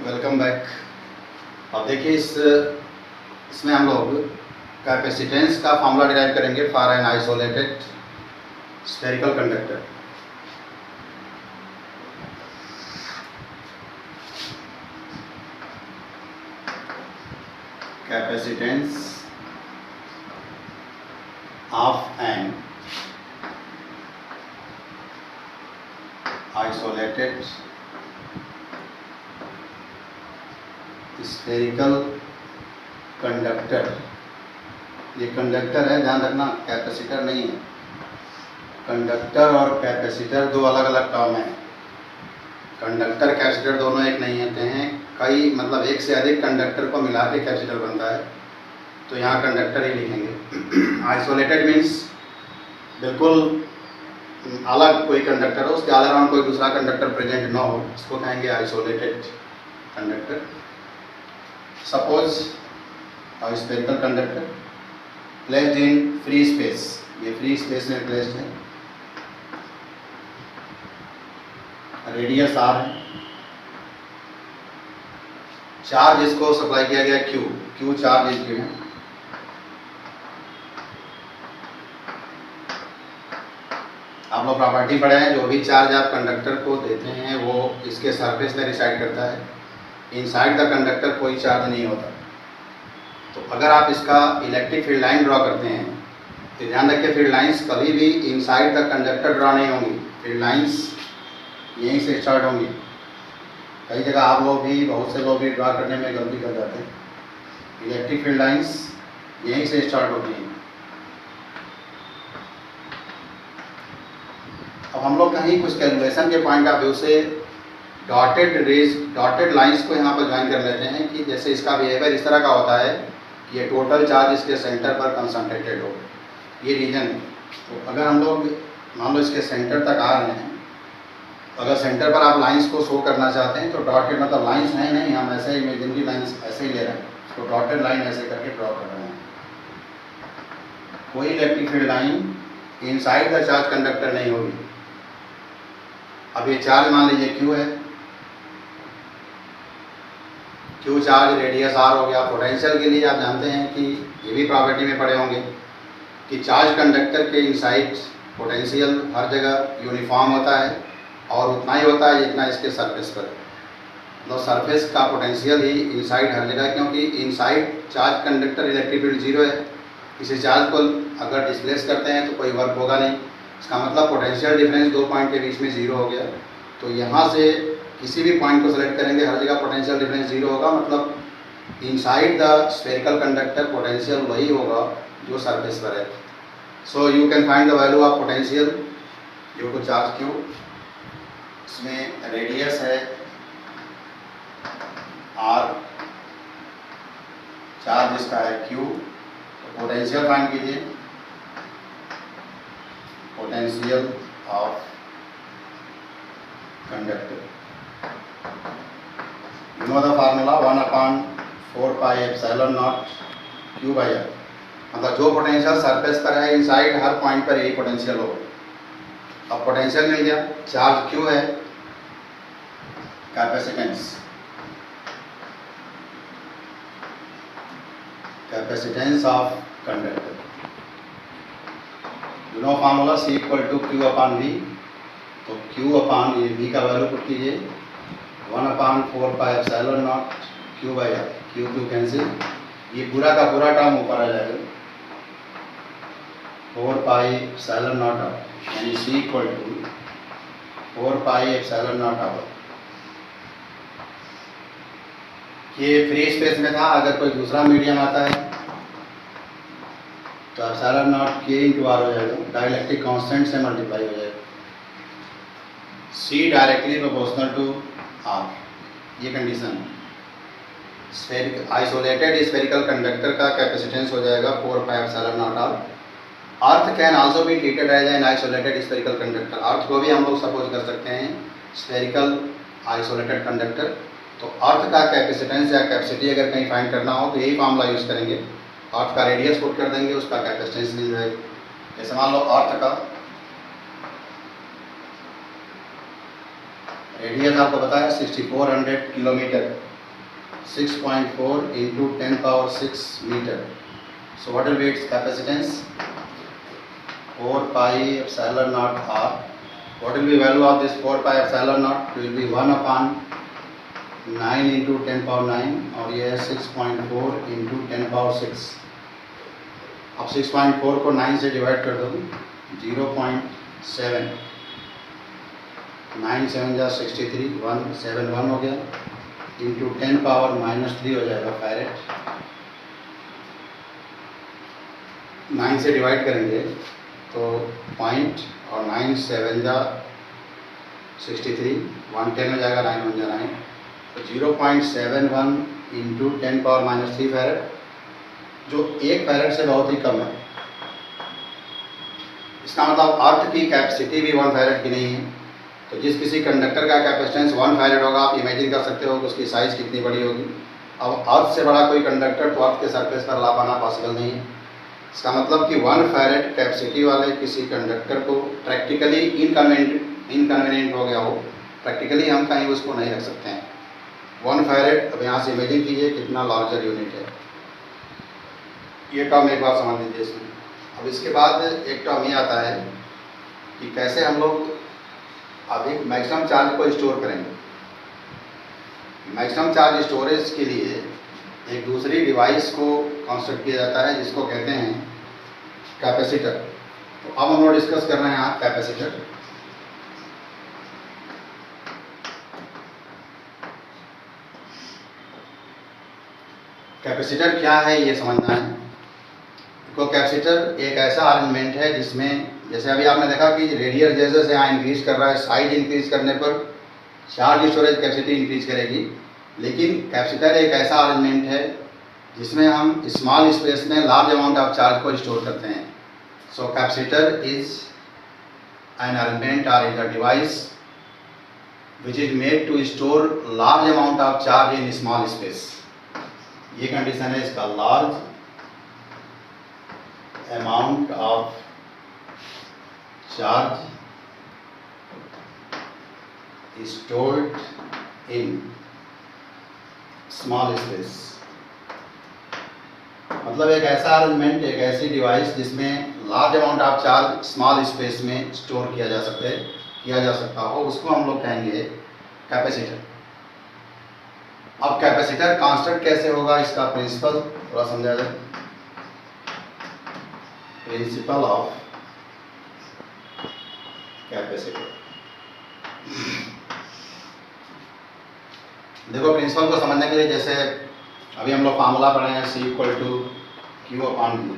Welcome back. अब देखिए इसमें हम लोग कैपेसिटेंस का फॉर्मूला डिराइव करेंगे for an isolated spherical conductor. Capacitance of N isolated spherical conductor. ये कंडक्टर है, ध्यान रखना, कैपेसिटर नहीं है। कंडक्टर और कैपेसिटर दो अलग अलग टर्म हैं। कंडक्टर कैपेसिटर दोनों एक नहीं होते हैं। कई मतलब एक से अधिक कंडक्टर को मिला के कैपेसिटर बनता है, तो यहाँ कंडक्टर ही लिखेंगे। आइसोलेटेड मीन्स बिल्कुल अलग कोई कंडक्टर हो, उसके ऑल अराउंड कोई दूसरा कंडक्टर प्रेजेंट ना हो, इसको कहेंगे isolated conductor. Suppose a spherical conductor placed in free space, ये फ्री स्पेस में प्लेस्ड है, रेडियस r है, चार्ज इसको सप्लाई किया गया q चार्ज इसके है। आप लोग प्रॉपर्टी पढ़े हैं, जो भी चार्ज आप कंडक्टर को देते हैं वो इसके सरफेस में रिसाइड करता है। इनसाइड द कंडक्टर कोई चार्ज नहीं होता। तो अगर आप इसका इलेक्ट्रिक फील्ड लाइन ड्रॉ करते हैं तो ध्यान रखिए, फील्ड लाइंस कभी भी इनसाइड द कंडक्टर ड्रॉ नहीं होंगी। फील्ड लाइंस यहीं से स्टार्ट होंगी। कई जगह आप लोग भी, बहुत से लोग भी ड्रॉ करने में गलती कर जाते हैं। इलेक्ट्रिक फील्ड लाइंस यहीं से स्टार्ट होती हैं। अब हम लोग कहीं कुछ कैलकुलेशन के पॉइंट ऑफ व्यू से डॉटेड लाइंस को यहाँ पर ज्वाइन कर लेते हैं कि जैसे इसका बिहेवियर इस तरह का होता है कि ये टोटल चार्ज इसके सेंटर पर कंसंट्रेटेड हो, ये रीजन है। तो अगर हम लोग मान लो इसके सेंटर तक आ रहे हैं, तो अगर सेंटर पर आप लाइंस को शो करना चाहते हैं तो डॉटेड मतलब लाइंस है नहीं, हम ऐसे ही इमेजिनरी लाइंस ऐसे ही ले रहे हैं, तो डॉटेड लाइन ऐसे करके ड्रॉ कर रहे हैं। कोई electric field line inside the charge conductor नहीं होगी। अब ये चार्ज मान लीजिए Q है, Q चार्ज रेडियस R हो गया। पोटेंशियल के लिए आप जानते हैं कि ये भी प्रॉपर्टी में पढ़े होंगे कि चार्ज कंडक्टर के इनसाइड पोटेंशियल हर जगह यूनिफॉर्म होता है और उतना ही होता है जितना इसके सरफेस पर है। तो सरफेस का पोटेंशियल ही इनसाइड हर जगह, क्योंकि inside charge conductor electric field zero है। किसी चार्ज को अगर डिस्प्लेस करते हैं तो कोई वर्क होगा नहीं। इसका मतलब पोटेंशियल डिफरेंस दो पॉइंट के बीच में जीरो हो गया। तो यहाँ से किसी भी पॉइंट को सेलेक्ट करेंगे, हर जगह पोटेंशियल डिफरेंस जीरो होगा। मतलब inside the spherical conductor potential वही होगा जो सरफेस पर है। So you can find the value of potential due to charge Q। इसमें रेडियस है R, चार्ज इसका है Q। तो पोटेंशियल फाइंड कीजिए, potential of conductor. You know the formula 1/4 pi epsilon naught Q by R। मतलब जो potential surface पर है इनसाइड हर पॉइंट पर यही पोटेंशियल होगा। अब पोटेंशियल मिल गया, चार्ज Q है, capacitance of conductor. You know formula C = Q/V। तो Q/, ये V का वैल्यू पुट कीजिए, 1/4 pi epsilon naught Q by R। Q cancel, ये पूरा का पूरा टर्म ऊपर आ जाएगा, 4 pi epsilon naught R, यानी C = 4 pi epsilon naught R। ये फ्री स्पेस में था। अगर कोई दूसरा मीडियम आता है तो epsilon naught K × R हो जाएगा, डाइलेक्ट्रिक कांस्टेंट से मल्टीप्लाई हो जाएगा। C directly proportional to R, ये कंडीशन है। आइसोलेटेड स्फेरिकल कंडक्टर का कैपेसिटेंस हो जाएगा 4 pi epsilon naught R। Earth can also be treated as an isolated spherical conductor. Earth को भी हम लोग सपोज कर सकते हैं स्फेरिकल आइसोलेटेड कंडक्टर। तो अर्थ का कैपेसिटेंस या कैपेसिटी अगर कहीं फाइंड करना हो तो यही फॉर्मूला यूज़ करेंगे। अर्थ का रेडियस पुट कर देंगे, उसका कैपेसिटेंस मिल जाएगा। जैसे मान लो अर्थ का रेडियस आपको बताया 6400 kilometre, 6.4 into 10 power 6 meter. So what will be its capacitance? 4 pi epsilon naught r. What will be value of this 4 pi epsilon naught? It will be 1 upon 9 into 10 power 9 और ये है 6.4 into 10 power 6. अब 6.4 को 9 से divide कर दो 0.7 9 7 जा 63 171 हो गया इंटू 10 पावर -3 हो जाएगा फैरेड. 9 से डिवाइड करेंगे तो पॉइंट और 9 7 जा 63 110 हो जाएगा 9 1 जा 9 तो 0.71 इंटू 10 पावर -3 फैरेड जो 1 फैरेड से बहुत ही कम है. इसका मतलब अर्थ की कैपेसिटी भी 1 फैरेड की नहीं है. तो जिस किसी कंडक्टर का कैपेसिटेंस 1 फैरेड होगा आप इमेजिन कर सकते हो कि उसकी साइज़ कितनी बड़ी होगी. अब अर्थ से बड़ा कोई कंडक्टर तो अर्थ के सरफेस पर ला पाना पॉसिबल नहीं है. इसका मतलब कि 1 फैरेड कैपेसिटी वाले किसी कंडक्टर को प्रैक्टिकली इनकन्वीनियंट हो गया हो, प्रैक्टिकली हम कहीं उसको नहीं रख सकते हैं. 1 फैरेड, अब यहाँ से इमेजिन कीजिए कितना लार्जर यूनिट है. ये टर्म एक बार समझ लीजिए इसमें. अब इसके बाद एक टर्म ये आता है कि कैसे हम लोग अभी मैक्सिमम चार्ज को स्टोर करेंगे. मैक्सिमम चार्ज स्टोरेज के लिए एक दूसरी डिवाइस को कंस्ट्रक्ट किया जाता है जिसको कहते हैं कैपेसिटर. तो अब हम लोग डिस्कस कर रहे हैं यहाँ कैपेसिटर. कैपेसिटर क्या है ये समझना है. तो कैपेसिटर एक ऐसा अरेंजमेंट है जिसमें जैसे अभी आपने देखा कि रेडियल जैसे से यहाँ इंक्रीज कर रहा है, साइज इंक्रीज करने पर चार्ज स्टोरेज कैपेसिटी इंक्रीज करेगी. लेकिन कैपेसिटर एक ऐसा अरेंजमेंट है जिसमें हम स्मॉल स्पेस में लार्ज अमाउंट ऑफ चार्ज को स्टोर करते हैं. So capacitor is an arrangement और is a device which is made to store large amount of charge in small space. ये कंडीशन है इसका, large amount of charge stored in small space. मतलब एक ऐसा अरेंजमेंट, एक ऐसी डिवाइस जिसमें large amount of charge small space में स्टोर किया जा सकता हो, उसको हम लोग कहेंगे कैपेसिटर. अब कैपेसिटर कंस्ट्रक्ट कैसे होगा, इसका प्रिंसिपल थोड़ा समझा जाए. Principle of capacitor. देखो प्रिंसिपल को समझने के लिए जैसे अभी हम लोग फार्मूला पढ़े हैं C = Q/V.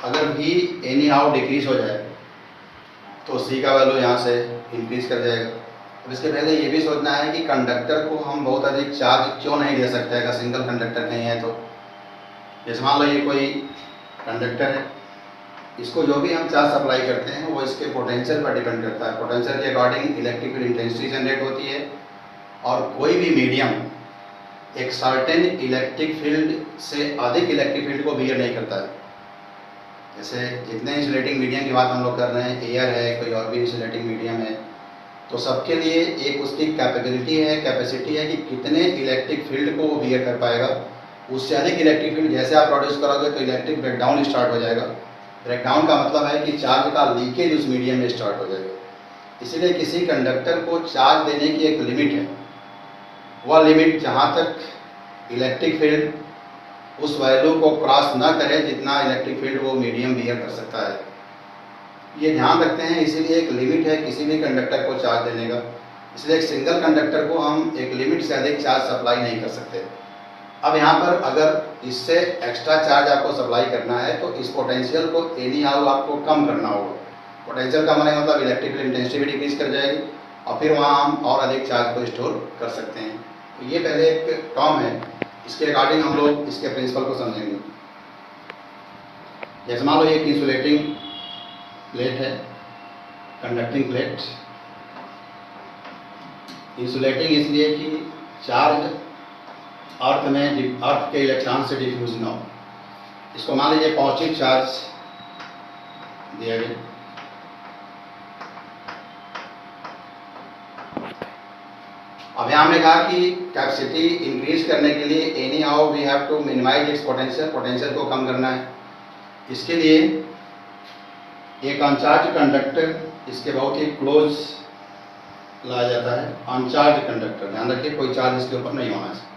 अगर V एनी हाउ डिक्रीज हो जाए तो C का वैल्यू यहाँ से इंक्रीज कर जाएगा. अब इसके पहले ये भी सोचना है कि कंडक्टर को हम बहुत अधिक चार्ज क्यों नहीं दे सकते अगर सिंगल कंडक्टर नहीं है तो. जैसे मान लो ये कोई कंडक्टर है, इसको जो भी हम चार्ज सप्लाई करते हैं वो इसके पोटेंशियल पर डिपेंड करता है. पोटेंशियल के according electric field intensity generate होती है और कोई भी मीडियम एक सर्टेन इलेक्ट्रिक फील्ड से अधिक इलेक्ट्रिक फील्ड को बियर नहीं करता है. जैसे जितने इंसुलेटिंग मीडियम की बात हम लोग कर रहे हैं, एयर है, कोई और भी इंसुलेटिंग मीडियम है, तो सबके लिए एक उसकी कैपेबिलिटी है, कैपेसिटी है कि कितने इलेक्ट्रिक फील्ड को वो बियर कर पाएगा. उससे अधिक इलेक्ट्रिक फील्ड जैसे आप प्रोड्यूस करोगे तो इलेक्ट्रिक ब्रेकडाउन स्टार्ट हो जाएगा. ब्रेकडाउन का मतलब है कि चार्ज का लीकेज उस मीडियम में स्टार्ट हो जाएगा. इसीलिए किसी कंडक्टर को चार्ज देने की एक लिमिट है. वह लिमिट जहाँ तक इलेक्ट्रिक फील्ड उस वैल्यू को क्रॉस न करे जितना इलेक्ट्रिक फील्ड वो मीडियम बियर कर सकता है, ये ध्यान रखते हैं. इसीलिए एक लिमिट है किसी भी कंडक्टर को चार्ज देने का. इसलिए एक सिंगल कंडक्टर को हम एक लिमिट से अधिक चार्ज सप्लाई नहीं कर सकते. अब यहाँ पर अगर इससे एक्स्ट्रा चार्ज आपको सप्लाई करना है तो इस पोटेंशियल को एनी हाउ आपको कम करना होगा. पोटेंशियल का मतलब इलेक्ट्रिकल इंटेंसिटी भी डिक्रीज कर जाएगी और फिर वहाँ हम और अधिक चार्ज को स्टोर कर सकते हैं. तो ये पहले एक टर्म है, इसके अकॉर्डिंग हम लोग इसके प्रिंसिपल को समझेंगे. जैसे मान लो ये इंसुलेटिंग प्लेट है, कंडक्टिंग प्लेट. इंसुलेटिंग इसलिए कि चार्ज अर्थ के इलेक्ट्रॉन से डिफ्यूज ना हो. इसको मान लीजिए पॉजिटिव चार्ज दिया गया, अब यहाँ हमने कहा कि कैपेसिटी इंक्रीज करने के लिए anyhow we have to minimize its potential, potential को कम करना है। इसके लिए एक अनचार्ज कंडक्टर इसके बहुत ही क्लोज लाया जाता है। अनचार्ज कंडक्टर, ध्यान रखिए कोई चार्ज इसके ऊपर नहीं होना चाहिए।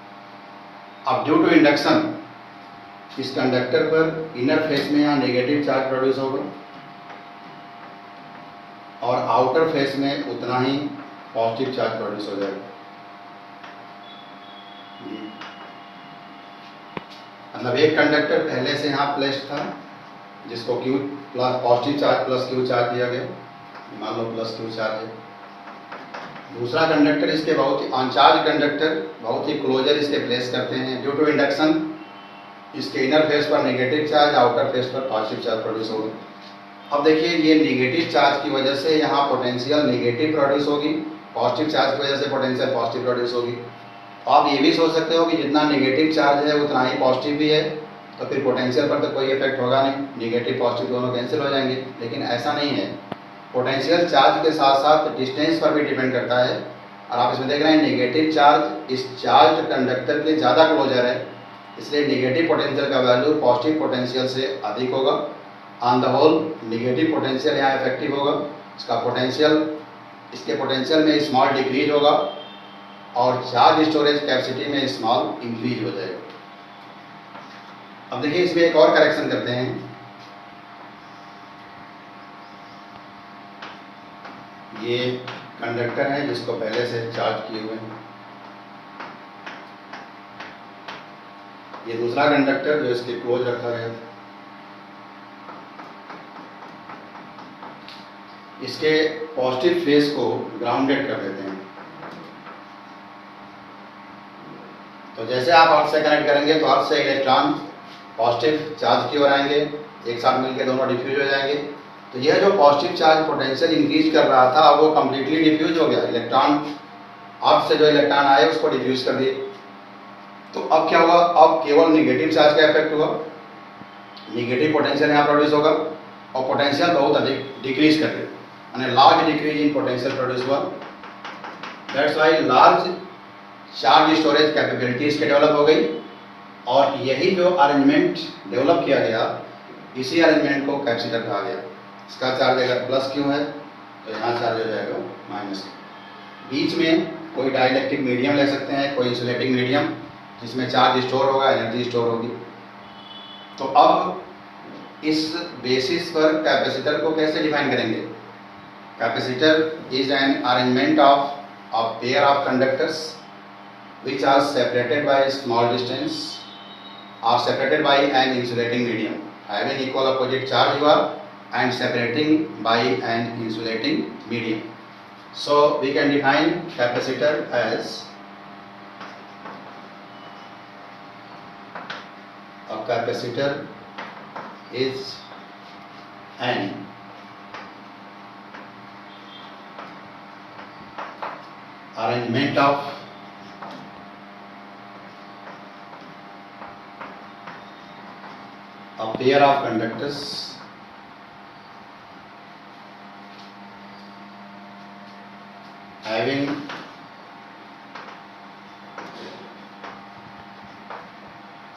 अब ड्यू टू इंडक्शन इस कंडक्टर पर इनर फेस में यहाँ नेगेटिव चार्ज प्रोड्यूस होगा और आउटर फेस में उतना ही पॉजिटिव चार्ज प्रोड्यूस हो जाएगा। मतलब एक कंडक्टर पहले से यहाँ प्लेस्ड था जिसको Q plus positive charge plus Q charge दिया गया, मान लो प्लस Q चार्ज है। दूसरा कंडक्टर इसके बहुत ही अनचार्ज कंडक्टर बहुत ही क्लोजर इसके प्लेस करते हैं। ड्यू टू इंडक्शन इसके इनर फेस पर नेगेटिव चार्ज, आउटर फेस पर पॉजिटिव चार्ज प्रोड्यूस होगा। अब देखिए ये नेगेटिव चार्ज की वजह से यहाँ पोटेंशियल नेगेटिव प्रोड्यूस होगी, पॉजिटिव चार्ज की वजह से पोटेंशियल पॉजिटिव प्रोड्यूस होगी। आप ये भी सोच सकते हो कि जितना नेगेटिव चार्ज है उतना ही पॉजिटिव भी है, तो फिर पोटेंशियल पर तो कोई इफेक्ट होगा नहीं, नेगेटिव पॉजिटिव दोनों कैंसिल हो जाएंगे। लेकिन ऐसा नहीं है, पोटेंशियल चार्ज के साथ साथ डिस्टेंस पर भी डिपेंड करता है। और आप इसमें देख रहे हैं नेगेटिव चार्ज इस चार्ज कंडक्टर के ज़्यादा क्लोजर है, इसलिए नेगेटिव पोटेंशियल का वैल्यू पॉजिटिव पोटेंशियल से अधिक होगा। On the whole negative potential यहाँ इफेक्टिव होगा, इसका पोटेंशियल इसके पोटेंशियल में स्मॉल डिक्रीज होगा और चार्ज स्टोरेज कैपेसिटी में स्मॉल इंक्रीज हो जाएगा। अब देखिए इसमें एक और करेक्शन करते हैं। ये कंडक्टर है जिसको पहले से चार्ज किए हुए हैं, ये दूसरा कंडक्टर जो इसके क्लोज रखा गया था, इसके पॉजिटिव फेस को ग्राउंडेड कर देते हैं। तो जैसे आप अर्थ से कनेक्ट करेंगे तो अर्थ से इलेक्ट्रॉन पॉजिटिव चार्ज की ओर आएंगे, एक साथ मिलकर दोनों डिफ्यूज हो जाएंगे। तो यह जो पॉजिटिव चार्ज पोटेंशियल इंक्रीज कर रहा था वो कंप्लीटली डिफ्यूज हो गया, इलेक्ट्रॉन अर्थ से जो इलेक्ट्रॉन आए उसको डिफ्यूज कर दिए। तो अब क्या हुआ, अब केवल नेगेटिव चार्ज का इफेक्ट हुआ, नेगेटिव पोटेंशियल यहाँ प्रोड्यूस होगा और पोटेंशियल बहुत अधिक डिक्रीज कर दिया, यानी large decrease in potential produce हुआ। That's why large charge storage capabilities के डेवलप हो गई और यही जो अरेंजमेंट डेवलप किया गया इसी अरेंजमेंट को कैपेसिटर कहा गया। इसका चार्ज अगर प्लस क्यू है तो यहाँ चार्ज हो जाएगा माइनस क्यू। बीच में कोई डाइलेक्ट्रिक मीडियम ले सकते हैं, कोई इंसुलेटिंग मीडियम जिसमें चार्ज स्टोर होगा, एनर्जी स्टोर होगी। तो अब इस बेसिस पर कैपेसिटर को कैसे डिफाइन करेंगे? Capacitor is an arrangement of a pair of conductors which are separated by a small distance or separated by an insulating medium having equal opposite charge and separating by an insulating medium. So we can define capacitor as a capacitor is an arrangement of a pair of conductors having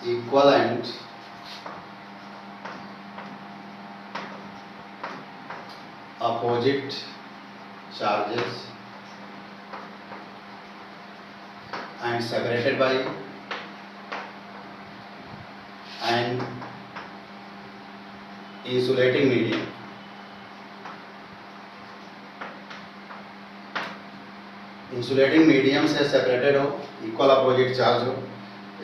equivalent opposite charges and separated by an insulating medium. Insulating medium से separated हो, equal opposite charge हो,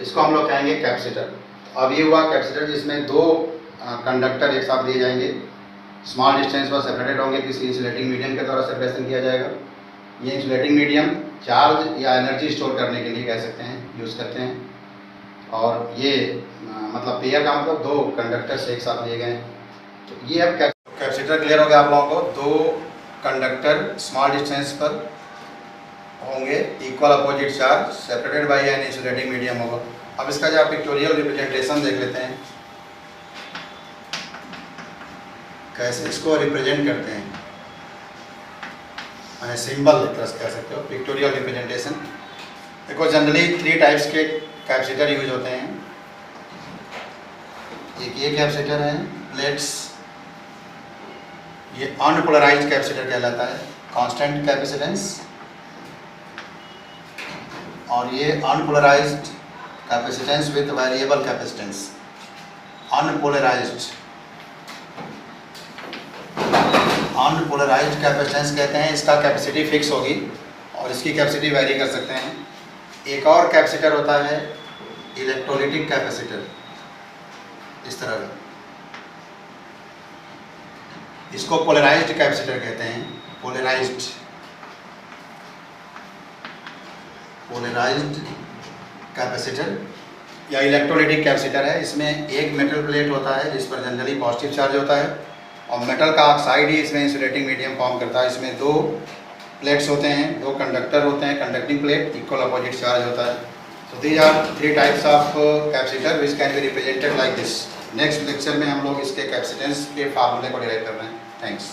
इसको हम लोग कहेंगे capacitor. अब ये हुआ कैपेसिटर जिसमें दो कंडक्टर एक साथ दिए जाएंगे, स्मॉल डिस्टेंस पर सेपरेटेड होंगे, किसी इंसुलेटिंग मीडियम के द्वारा सेपरेशन किया जाएगा। ये इंसुलेटिंग मीडियम चार्ज या एनर्जी स्टोर करने के लिए कह सकते हैं, यूज़ करते हैं। और ये मतलब पेयर का मतलब दो कंडक्टर्स एक साथ लिए गए। तो ये अब कैपेसिटर क्लियर हो गया आप लोगों को। दो कंडक्टर स्मॉल डिस्टेंस पर होंगे, equal opposite charge, separated by an insulating medium होगा। अब इसका जो आप पिक्टोरियल रिप्रेजेंटेशन देख लेते हैं, कैसे इसको रिप्रेजेंट करते हैं, सिंबल कह सकते हो, पिक्टोरियल रिप्रेजेंटेशन। देखो जनरली 3 टाइप्स के कैपेसिटर यूज होते हैं। एक ये कैपेसिटर है प्लेट्स, ये अनपोलराइज्ड कैपेसिटर कहलाता है, कांस्टेंट कैपेसिटेंस। और ये unpolarised capacitance with variable capacitance, unpolarised. Unpolarised capacitance कहते हैं, इसका कैपेसिटी फिक्स होगी और इसकी कैपेसिटी वैरी कर सकते हैं। एक और कैपेसिटर होता है इलेक्ट्रोलिटिक कैपेसिटर, इस तरह का, इसको पोलराइज्ड कैपेसिटर कहते हैं। पोलराइज्ड कैपेसिटर या इलेक्ट्रोलिटिक कैपेसिटर है। इसमें एक मेटल प्लेट होता है जिस पर जनरली पॉजिटिव चार्ज होता है और मेटल का ऑक्साइड ही इसमें इंसुलेटिंग मीडियम फॉर्म करता है। इसमें 2 प्लेट्स होते हैं, 2 कंडक्टर होते हैं, conducting plate, equal opposite charge होता है। So these are 3 types of capacitor which can be represented like this. Next lecture में हम लोग इसके कैपेसिटेंस के फार्मूले को डिराइव कर रहे हैं। थैंक्स।